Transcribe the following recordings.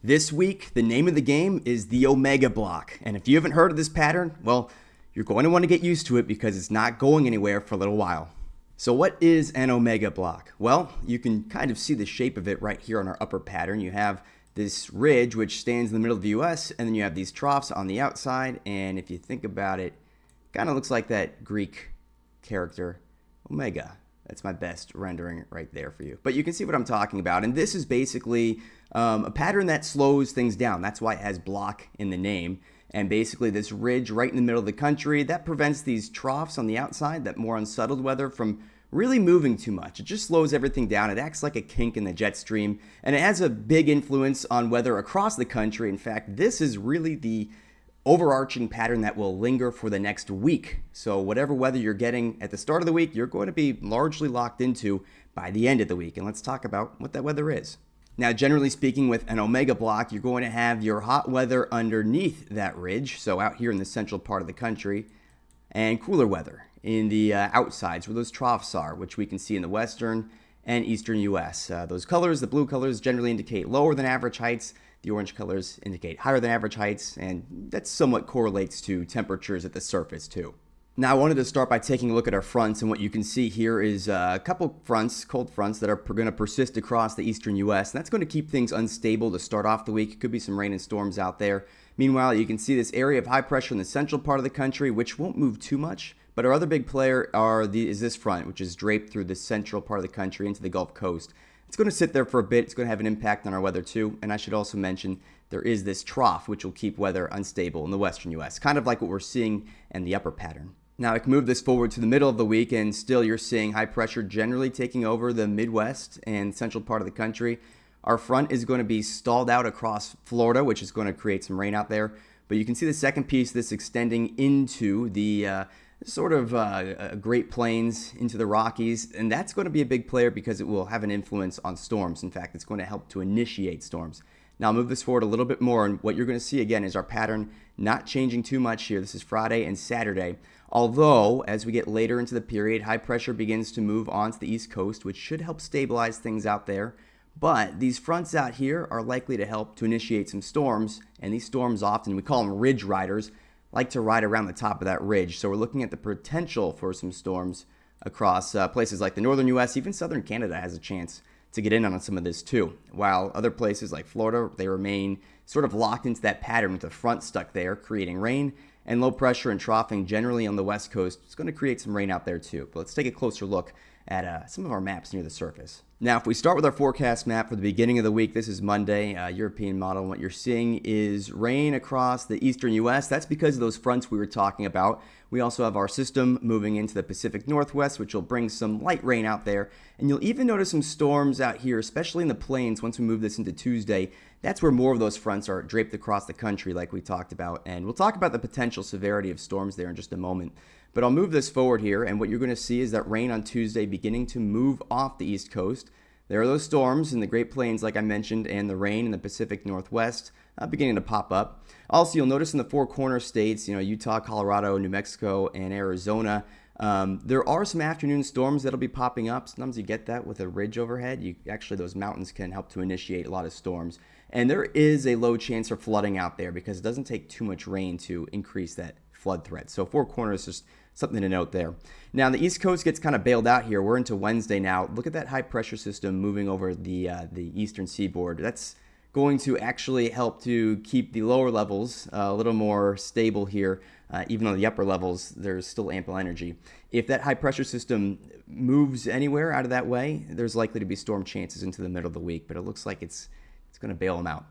This week, the name of the game is the Omega Block. And if you haven't heard of this pattern, well, you're going to want to get used to it because it's not going anywhere for a little while. So what is an Omega Block? Well, you can kind of see the shape of it right here on our upper pattern. You have this ridge which stands in the middle of the US, and then you have these troughs on the outside. And if you think about it, kind of looks like that Greek character, Omega. That's my best rendering right there for you. But you can see what I'm talking about. And this is basically a pattern that slows things down. That's why it has block in the name. And basically this ridge right in the middle of the country, that prevents these troughs on the outside, that more unsettled weather, from really moving too much. It just slows everything down. It acts like a kink in the jet stream. And it has a big influence on weather across the country. In fact, this is really the overarching pattern that will linger for the next week. So whatever weather you're getting at the start of the week, you're going to be largely locked into by the end of the week. And let's talk about what that weather is. Now, generally speaking, with an Omega Block, you're going to have your hot weather underneath that ridge, so out here in the central part of the country, and cooler weather in the outsides where those troughs are, which we can see in the western and eastern U.S. Those colors, the blue colors, generally indicate lower than average heights. The orange colors indicate higher than average heights, and that somewhat correlates to temperatures at the surface too. Now, I wanted to start by taking a look at our fronts, and what you can see here is a couple fronts, cold fronts, that are going to persist across the eastern U.S., and that's going to keep things unstable to start off the week. Could be some rain and storms out there. Meanwhile, you can see this area of high pressure in the central part of the country, which won't move too much, but our other big player is this front, which is draped through the central part of the country into the Gulf Coast. It's going to sit there for a bit. It's going to have an impact on our weather too. And I should also mention there is this trough which will keep weather unstable in the western U.S., kind of like what we're seeing in the upper pattern. Now, I can move this forward to the middle of the week, and still you're seeing high pressure generally taking over the Midwest and central part of the country. Our front is going to be stalled out across Florida, which is going to create some rain out there. But you can see the second piece, this extending into the Great Plains, into the Rockies, and that's going to be a big player because it will have an influence on storms. In fact, it's going to help to initiate storms. Now, I'll move this forward a little bit more, and what you're going to see again is our pattern not changing too much here. This is Friday and Saturday. Although, as we get later into the period, high pressure begins to move onto the East Coast, which should help stabilize things out there. But these fronts out here are likely to help to initiate some storms, and these storms often, we call them ridge riders, like to ride around the top of that ridge. So we're looking at the potential for some storms across places like the northern U.S., even southern Canada has a chance to get in on some of this too. While other places like Florida, they remain sort of locked into that pattern with the front stuck there, creating rain, and low pressure and troughing generally on the west coast. It's going to create some rain out there too. But let's take a closer look at some of our maps near the surface. Now, if we start with our forecast map for the beginning of the week, this is Monday, European model, and what you're seeing is rain across the eastern U.S. That's because of those fronts we were talking about. We also have our system moving into the Pacific Northwest, which will bring some light rain out there. And you'll even notice some storms out here, especially in the plains once we move this into Tuesday. That's where more of those fronts are draped across the country like we talked about. And we'll talk about the potential severity of storms there in just a moment. But I'll move this forward here, and what you're going to see is that rain on Tuesday beginning to move off the East Coast. There are those storms in the Great Plains, like I mentioned, and the rain in the Pacific Northwest beginning to pop up. Also, you'll notice in the Four Corner states, Utah, Colorado, New Mexico, and Arizona, there are some afternoon storms that'll be popping up. Sometimes you get that with a ridge overhead. Those mountains can help to initiate a lot of storms. And there is a low chance for flooding out there because it doesn't take too much rain to increase that flood threat. So Four Corners, just something to note there. Now, the East Coast gets kind of bailed out here. We're into Wednesday now. Look at that high pressure system moving over the eastern seaboard. That's going to actually help to keep the lower levels a little more stable here. Even on the upper levels, there's still ample energy. If that high pressure system moves anywhere out of that way, there's likely to be storm chances into the middle of the week, but it looks like it's going to bail them out.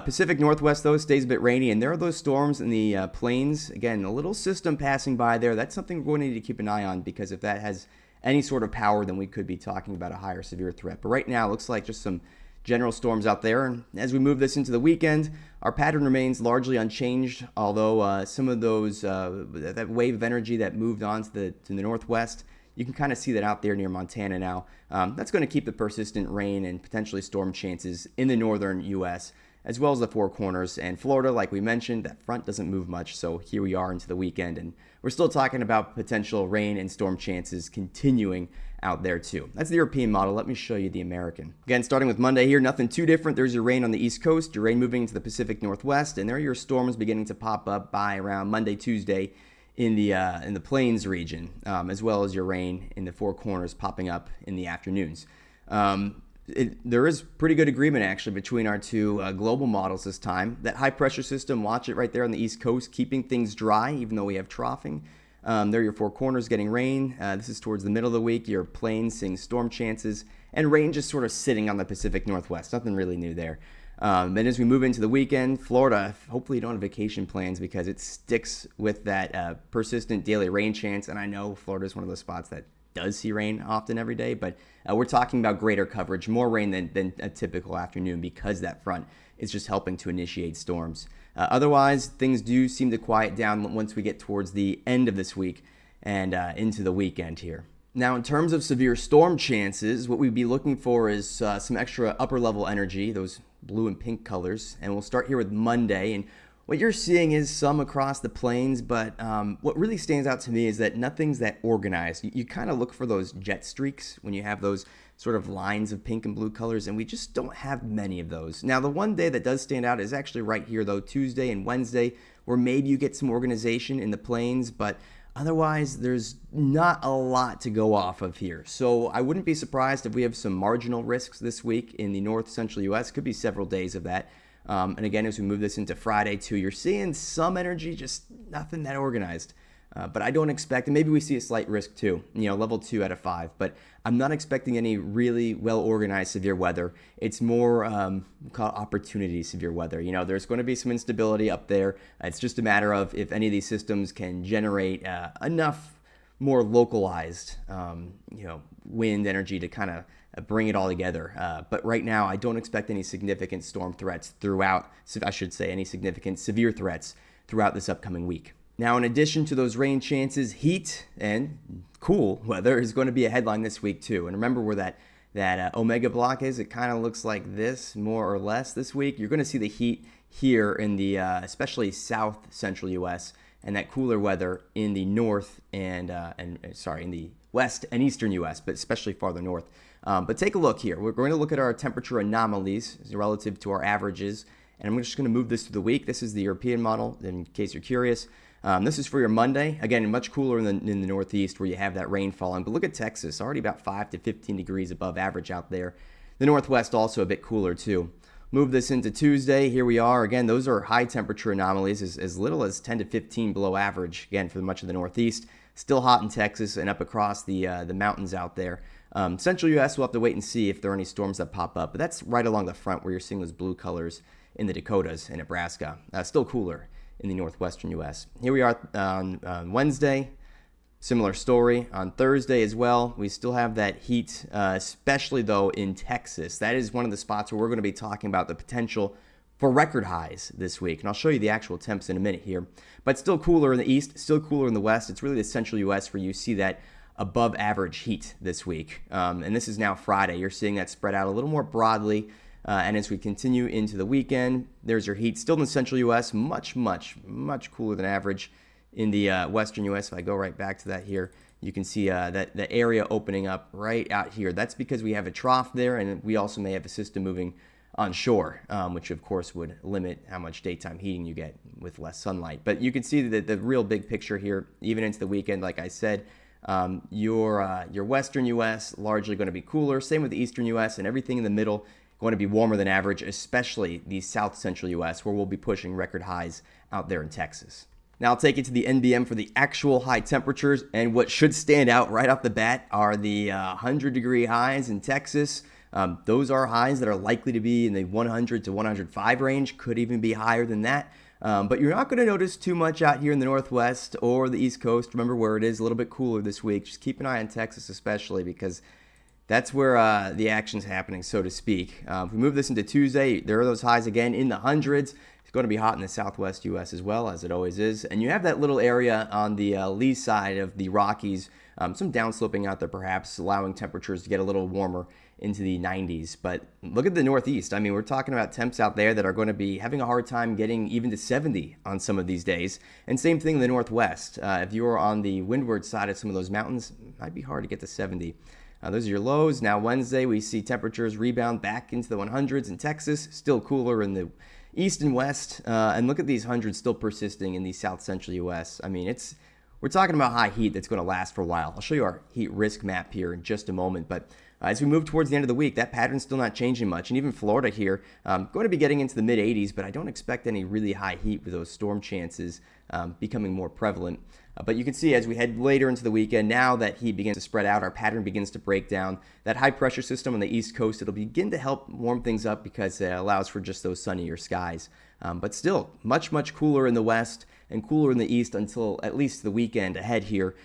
Pacific Northwest, though, stays a bit rainy, and there are those storms in the plains. Again, a little system passing by there. That's something we're going to need to keep an eye on, because if that has any sort of power, then we could be talking about a higher severe threat. But right now, it looks like just some general storms out there. And as we move this into the weekend, our pattern remains largely unchanged, although some of those, that wave of energy that moved on to the northwest, you can kind of see that out there near Montana now. That's going to keep the persistent rain and potentially storm chances in the northern U.S., as well as the Four Corners. And Florida, like we mentioned, that front doesn't move much, so here we are into the weekend, and we're still talking about potential rain and storm chances continuing out there too. That's the European model. Let me show you the American. Again, starting with Monday here, nothing too different. There's your rain on the East Coast, your rain moving into the Pacific Northwest, and there are your storms beginning to pop up by around Monday, Tuesday in the Plains region, as well as your rain in the Four Corners popping up in the afternoons. There is pretty good agreement actually between our two global models this time. That high pressure system, watch it right there on the East Coast, keeping things dry even though we have troughing. There are your Four Corners getting rain. This is towards the middle of the week. Your Plains seeing storm chances, and rain just sort of sitting on the Pacific Northwest. Nothing really new there. And as we move into the weekend, Florida, hopefully you don't have vacation plans because it sticks with that persistent daily rain chance. And I know Florida is one of those spots that does see rain often every day, but we're talking about greater coverage, more rain than a typical afternoon because that front is just helping to initiate storms. Otherwise, things do seem to quiet down once we get towards the end of this week and into the weekend here. Now, in terms of severe storm chances, what we'd be looking for is some extra upper level energy, those blue and pink colors, and we'll start here with Monday. And what you're seeing is some across the plains, but what really stands out to me is that nothing's that organized. You kind of look for those jet streaks when you have those sort of lines of pink and blue colors, and we just don't have many of those. Now, the one day that does stand out is actually right here, though, Tuesday and Wednesday, where maybe you get some organization in the plains, but otherwise, there's not a lot to go off of here. So I wouldn't be surprised if we have some marginal risks this week in the north central U.S. Could be several days of that. And again, as we move this into Friday too, you're seeing some energy, just nothing that organized. But I don't expect, and maybe we see a slight risk too, level 2 out of 5. But I'm not expecting any really well-organized severe weather. It's more called opportunity severe weather. There's going to be some instability up there. It's just a matter of if any of these systems can generate enough more localized, wind energy to kind of bring it all together. But right now, I don't expect any significant storm threats any significant severe threats throughout this upcoming week. Now, in addition to those rain chances, heat and cool weather is going to be a headline this week too. And remember where that Omega block is? It kind of looks like this, more or less, this week. You're going to see the heat here in the especially south central U.S. and that cooler weather in the north in the west and eastern U.S., but especially farther north. But take a look here. We're going to look at our temperature anomalies relative to our averages, and I'm just going to move this through the week. This is the European model, in case you're curious. This is for your Monday. Again, much cooler in the Northeast where you have that rain falling. But look at Texas, already about 5 to 15 degrees above average out there. The Northwest also a bit cooler too. Move this into Tuesday. Here we are. Again, those are high temperature anomalies, as little as 10 to 15 below average, again, for much of the Northeast. Still hot in Texas and up across the mountains out there. Central U.S., we'll have to wait and see if there are any storms that pop up. But that's right along the front where you're seeing those blue colors in the Dakotas and Nebraska. Still cooler in the northwestern U.S. Here we are on Wednesday. Similar story on Thursday as well. We still have that heat, especially though in Texas. That is one of the spots where we're going to be talking about the potential for record highs this week. And I'll show you the actual temps in a minute here. But still cooler in the east, still cooler in the west. It's really the central U.S. where you see that above average heat this week. And this is now Friday. You're seeing that spread out a little more broadly. And as we continue into the weekend, there's your heat. Still in the central U.S., much, much, much cooler than average. In the western U.S., if I go right back to that here, you can see that the area opening up right out here. That's because we have a trough there, and we also may have a system moving onshore, which of course would limit how much daytime heating you get with less sunlight. But you can see the real big picture here, even into the weekend. Like I said, your western U.S. largely going to be cooler. Same with the eastern U.S. and everything in the middle going to be warmer than average, especially the south central U.S., where we'll be pushing record highs out there in Texas. Now I'll take you to the NBM for the actual high temperatures, and what should stand out right off the bat are the 100-degree highs in Texas. Those are highs that are likely to be in the 100 to 105 range, could even be higher than that. But you're not going to notice too much out here in the Northwest or the East Coast. Remember where it is a little bit cooler this week. Just keep an eye on Texas especially, because that's where the action's happening, so to speak. If we move this into Tuesday, there are those highs again in the hundreds. It's going to be hot in the southwest U.S. as well, as it always is. And you have that little area on the lee side of the Rockies, some downsloping out there perhaps, allowing temperatures to get a little warmer into the 90s. But look at the Northeast. I mean, we're talking about temps out there that are going to be having a hard time getting even to 70 on some of these days. And same thing in the Northwest. If you're on the windward side of some of those mountains, it might be hard to get to 70. Those are your lows. Now Wednesday, we see temperatures rebound back into the 100s in Texas, still cooler in the east and west. And look at these hundreds still persisting in the south central U.S. I mean, we're talking about high heat that's going to last for a while. I'll show you our heat risk map here in just a moment. But as we move towards the end of the week, that pattern's still not changing much. And even Florida here, going to be getting into the mid 80s, but I don't expect any really high heat with those storm chances becoming more prevalent. But you can see as we head later into the weekend, now that heat begins to spread out, our pattern begins to break down. That high pressure system on the East Coast, it'll begin to help warm things up because it allows for just those sunnier skies. But still, much, much cooler in the west and cooler in the east until at least the weekend ahead here.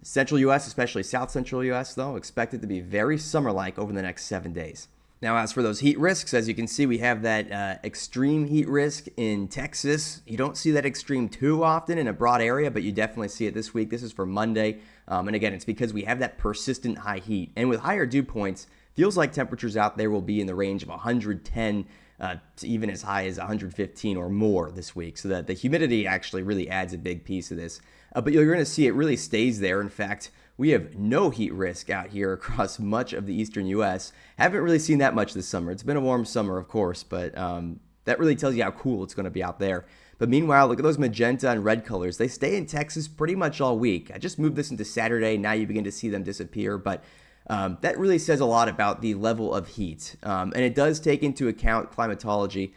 Central U.S., especially south central U.S., though, expected to be very summer-like over the next 7 days. Now, as for those heat risks, as you can see, we have that extreme heat risk in Texas. You don't see that extreme too often in a broad area, but you definitely see it this week. This is for Monday. And again, it's because we have that persistent high heat. And with higher dew points, feels like temperatures out there will be in the range of 110 to even as high as 115 or more this week. So that the humidity actually really adds a big piece of this. But you're going to see it really stays there. In fact, we have no heat risk out here across much of the eastern U.S. Haven't really seen that much this summer. It's been a warm summer, of course, but that really tells you how cool it's going to be out there. But meanwhile, look at those magenta and red colors. They stay in Texas pretty much all week. I just moved this into Saturday. Now you begin to see them disappear, but that really says a lot about the level of heat. And it does take into account climatology.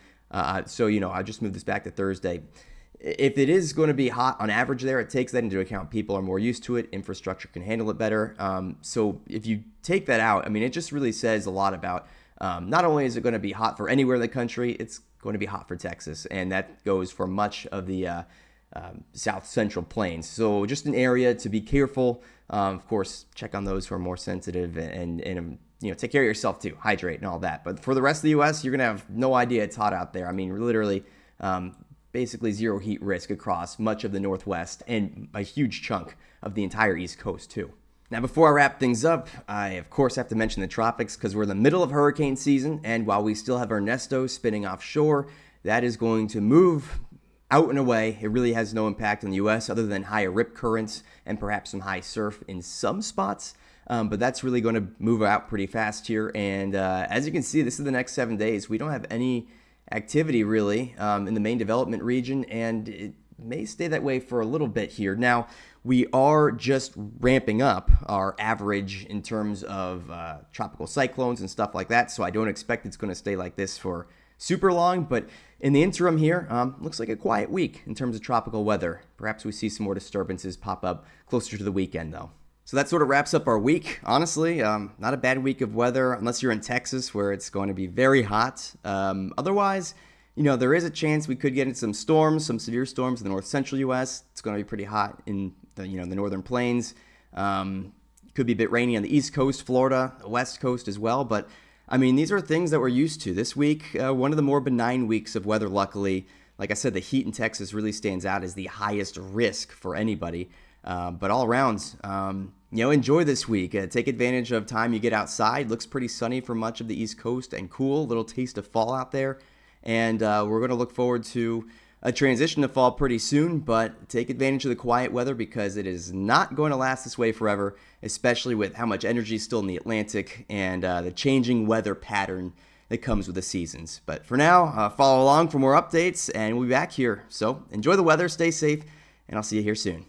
So, I just moved this back to Thursday. If it is going to be hot on average there, it takes that into account. People are more used to it. Infrastructure can handle it better. So if you take that out, I mean, it just really says a lot about not only is it going to be hot for anywhere in the country, it's going to be hot for Texas. And that goes for much of the south central plains. So just an area to be careful. Of course, check on those who are more sensitive and take care of yourself too. Hydrate and all that. But for the rest of the U.S., you're going to have no idea it's hot out there. I mean, literally basically zero heat risk across much of the Northwest and a huge chunk of the entire East Coast too. Now, before I wrap things up, I of course have to mention the tropics because we're in the middle of hurricane season, and while we still have Ernesto spinning offshore, that is going to move out and away. It really has no impact on the U.S. other than higher rip currents and perhaps some high surf in some spots. But that's really going to move out pretty fast here. And as you can see, this is the next 7 days. We don't have any activity really in the main development region, and it may stay that way for a little bit here. Now, we are just ramping up our average in terms of tropical cyclones and stuff like that, so I don't expect it's going to stay like this for super long, but in the interim here, looks like a quiet week in terms of tropical weather. Perhaps we see some more disturbances pop up closer to the weekend, though. So that sort of wraps up our week. Honestly, not a bad week of weather, unless you're in Texas where it's going to be very hot. Otherwise, there is a chance we could get into some storms, some severe storms in the north central U.S. It's going to be pretty hot in the northern plains. Could be a bit rainy on the East Coast, Florida, the West Coast as well. But I mean, these are things that we're used to. This week, one of the more benign weeks of weather, luckily. Like I said, the heat in Texas really stands out as the highest risk for anybody. But all around, enjoy this week. Take advantage of time you get outside. Looks pretty sunny for much of the East Coast and cool. Little taste of fall out there. And we're going to look forward to a transition to fall pretty soon. But take advantage of the quiet weather because it is not going to last this way forever, especially with how much energy is still in the Atlantic and the changing weather pattern that comes with the seasons. But for now, follow along for more updates and we'll be back here. So enjoy the weather, stay safe, and I'll see you here soon.